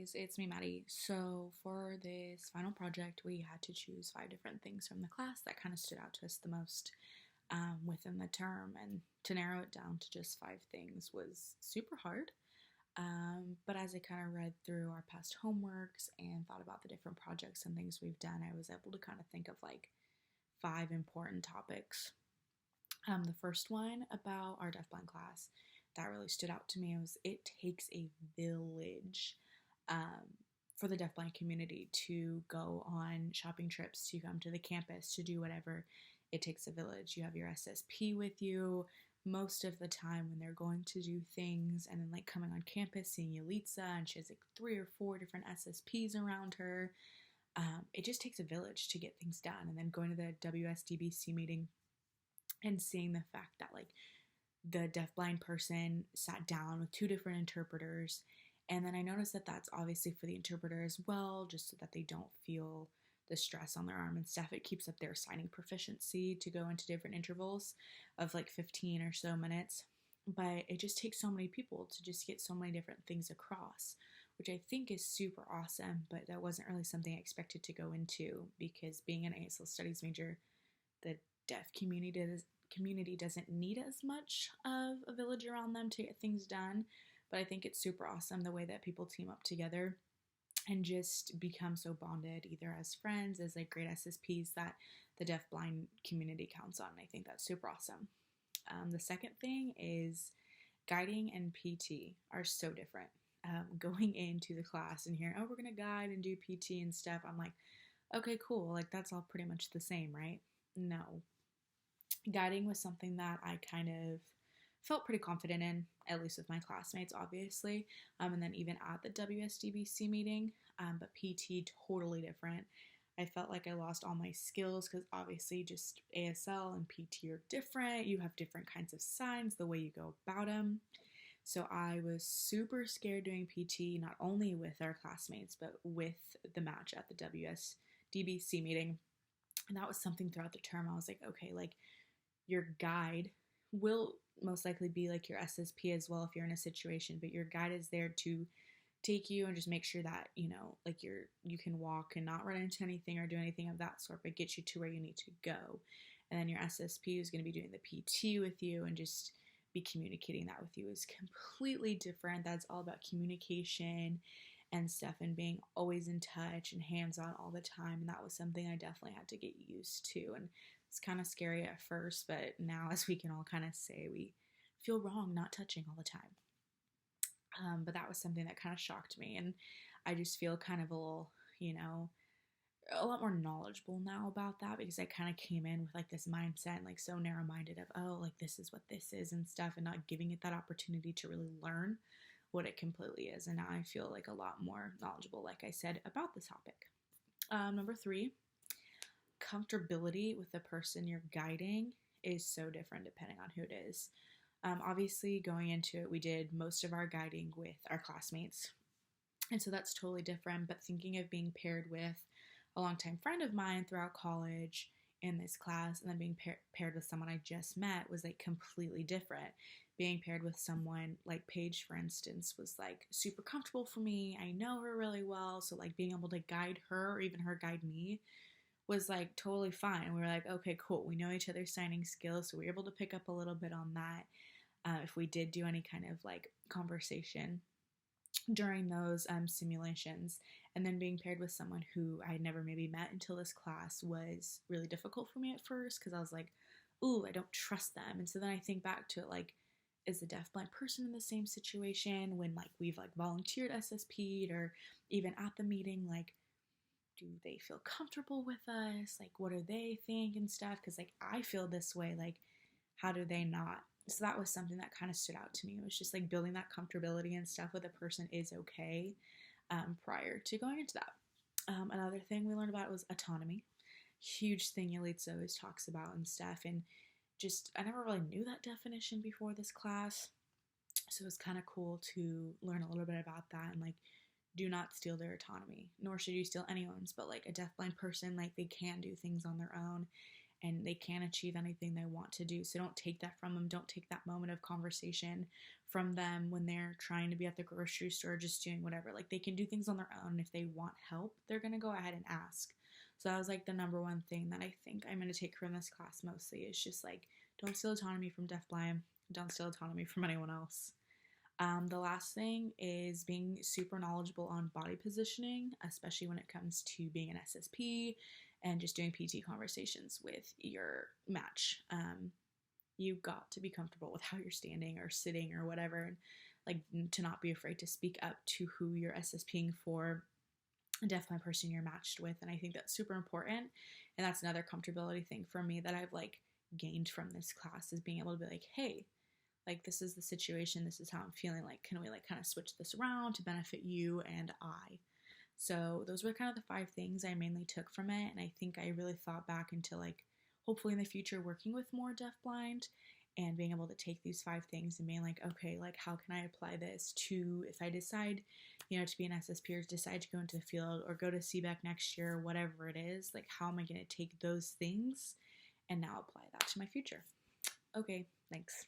guys, it's me, Maddie. So, for this final project, we had to choose 5 different things from the class that kind of stood out to us the most within the term. And to narrow it down to just 5 things was super hard. But as I kind of read through our past homeworks and thought about the different projects and things we've done, I was able to kind of think of like 5 important topics. The first one about our deafblind class that really stood out to me was it takes a village um, for the deafblind community to go on shopping trips, to come to the campus, to do whatever. It takes a village. You have your SSP with you most of the time when they're going to do things, and then like coming on campus, seeing Yalitza, and she has like 3 or 4 different SSPs around her. It just takes a village to get things done, and then going to the WSDBC meeting and seeing the fact that like the deafblind person sat down with 2 different interpreters, and then I noticed that that's obviously for the interpreter as well, just so that they don't feel the stress on their arm and stuff. It keeps up their signing proficiency to go into different intervals of like 15 or so minutes, but it just takes so many people to just get so many different things across, which I think is super awesome. But that wasn't really something I expected to go into, because being an ASL studies major, the deaf community doesn't need as much of a village around them to get things done. But I think it's super awesome the way that people team up together and just become so bonded, either as friends, as like great SSPs that the deafblind community counts on. I think that's super awesome. The second thing is guiding and PT are so different. Going into the class and hearing, oh, we're going to guide and do PT and stuff, I'm like, okay, cool. Like, that's all pretty much the same, right? No. Guiding was something that I kind of felt pretty confident in, at least with my classmates, obviously. And then even at the WSDBC meeting, but PT, totally different. I felt like I lost all my skills because obviously just ASL and PT are different. You have different kinds of signs, the way you go about them. So I was super scared doing PT, not only with our classmates, but with the match at the WSDBC meeting. And that was something throughout the term. I was like, okay, like your guide will most likely be like your SSP as well if you're in a situation, but your guide is there to take you and just make sure that, you know, like you can walk and not run into anything or do anything of that sort, but get you to where you need to go. And then your SSP is going to be doing the PT with you and just be communicating that with you is completely different. That's all about communication and stuff and being always in touch and hands-on all the time. And that was something I definitely had to get used to. And it's kind of scary at first, but now, as we can all kind of say, we feel wrong not touching all the time. But that was something that kind of shocked me, and I just feel kind of a little, you know, a lot more knowledgeable now about that, because I kind of came in with like this mindset, like so narrow-minded of, oh, like this is what this is and stuff, and not giving it that opportunity to really learn what it completely is. And now I feel like a lot more knowledgeable, like I said, about the topic. Number 3, comfortability with the person you're guiding is so different depending on who it is. Obviously, going into it, we did most of our guiding with our classmates, and so that's totally different. But thinking of being paired with a longtime friend of mine throughout college in this class, and then being paired with someone I just met was like completely different. Being paired with someone like Paige, for instance, was like super comfortable for me. I know her really well, so like being able to guide her or even her guide me was like totally fine. We were like, okay, cool. We know each other's signing skills, so we were able to pick up a little bit on that. If we did do any kind of like conversation during those simulations. And then being paired with someone who I had never maybe met until this class was really difficult for me at first, because I was like, ooh, I don't trust them. And so then I think back to it, like, is the deafblind person in the same situation when like we've like volunteered SSP'd, or even at the meeting, like, do they feel comfortable with us? Like, what do they think and stuff? Because like I feel this way, like, how do they not? So that was something that kind of stood out to me. It was just like building that comfortability and stuff with a person is okay prior to going into that. Another thing we learned about was autonomy. Huge thing Yalitza always talks about and stuff. And just, I never really knew that definition before this class. So it was kind of cool to learn a little bit about that, and like, do not steal their autonomy, nor should you steal anyone's, but like a deafblind person, like they can do things on their own. and they can't achieve anything they want to do. So don't take that from them. Don't take that moment of conversation from them when they're trying to be at the grocery store, just doing whatever. Like, they can do things on their own. If they want help, they're going to go ahead and ask. So that was like the number one thing that I think I'm going to take from this class mostly, is just like, don't steal autonomy from deafblind. Don't steal autonomy from anyone else. The last thing is being super knowledgeable on body positioning, especially when it comes to being an SSP and just doing PT conversations with your match. You've got to be comfortable with how you're standing or sitting or whatever, and like to not be afraid to speak up to who you're SSPing for, a deafblind person you're matched with. And I think that's super important. And that's another comfortability thing for me that I've like gained from this class, is being able to be like, hey, like, this is the situation, this is how I'm feeling, like, can we like kind of switch this around to benefit you and I? So those were kind of the 5 things I mainly took from it. And I think I really thought back into like, hopefully in the future, working with more deafblind and being able to take these 5 things and being like, okay, like, how can I apply this to, if I decide, you know, to be an SSP or decide to go into the field or go to CBEC next year, whatever it is, like, how am I going to take those things and now apply that to my future? Okay, thanks.